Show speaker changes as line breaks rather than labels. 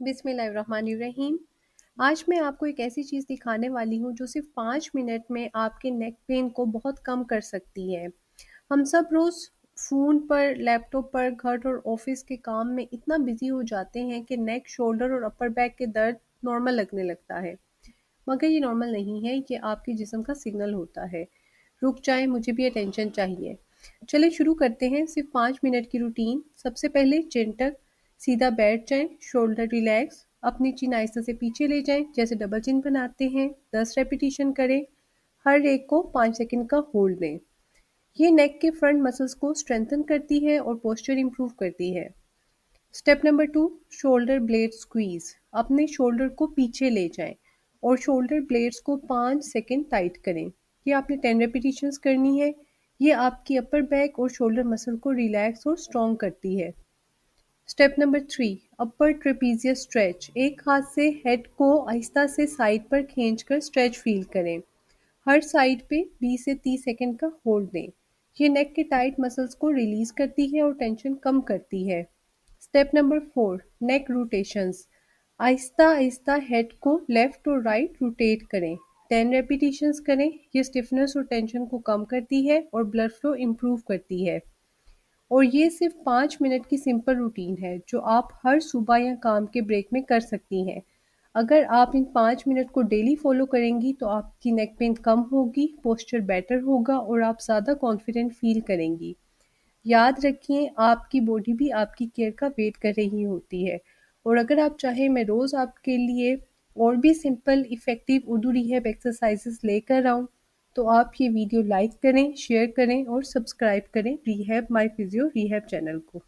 बिस्मिल्लाहिर्रहमानिर्रहीम। आज मैं आपको एक ऐसी चीज़ दिखाने वाली हूँ जो सिर्फ 5 मिनट में आपके नेक पेन को बहुत कम कर सकती है। हम सब रोज़ फ़ोन पर, लैपटॉप पर, घर और ऑफिस के काम में इतना बिजी हो जाते हैं कि नेक, शोल्डर और अपर बैक के दर्द नॉर्मल लगने लगता है। मगर ये नॉर्मल नहीं है, ये आपके जिस्म का सिग्नल होता है। रुक जाएं, मुझे भी अटेंशन चाहिए। चलिए शुरू करते हैं सिर्फ 5 मिनट की रूटीन। सबसे पहले चिन तक सीधा बैठ जाएं, शोल्डर रिलैक्स, अपनी चिन आहिस्ता से पीछे ले जाएं जैसे डबल चिन बनाते हैं। 10 रेपिटेशन करें, हर एक को 5 सेकंड का होल्ड दें। ये नेक के फ्रंट मसल्स को स्ट्रेंथन करती है और पोस्चर इंप्रूव करती है। Step number 2, shoulder blade squeeze. अपने शोल्डर को पीछे ले जाएं और शोल्डर ब्लेड्स को 5 सेकंड टाइट करें। ये आपने 10 रेपिटेशंस करनी है। ये आपकी अपर बैक और शोल्डर मसल को रिलैक्स और स्ट्रॉन्ग करती है। स्टेप नंबर 3, अपर ट्रेपीजियस स्ट्रेच। एक हाथ से हेड को आहिस्ता से साइड पर खींचकर स्ट्रेच फील करें। हर साइड पे 20 से 30 सेकंड का होल्ड दें। ये नेक के टाइट मसल्स को रिलीज करती है और टेंशन कम करती है। स्टेप नंबर 4, नेक रोटेशंस। आहिस्ता आहिस्ता हेड को लेफ्ट और राइट रोटेट करें। 10 रेपिटेशंस करें। ये स्टिफनेस और टेंशन को कम करती है और ब्लड फ्लो इम्प्रूव करती है। और ये सिर्फ 5 मिनट की सिंपल रूटीन है जो आप हर सुबह या काम के ब्रेक में कर सकती हैं। अगर आप इन 5 मिनट को डेली फॉलो करेंगी तो आपकी नेक पेन कम होगी, पोस्चर बेटर होगा और आप ज़्यादा कॉन्फिडेंट फील करेंगी। याद रखिए, आपकी बॉडी भी आपकी केयर का वेट कर रही होती है। और अगर आप चाहें मैं रोज़ आपके लिए और भी simple effective Urdu rehab exercises लेकर आऊँ, तो आप ये वीडियो लाइक करें, शेयर करें और सब्सक्राइब करें rehab my physio rehab channel को।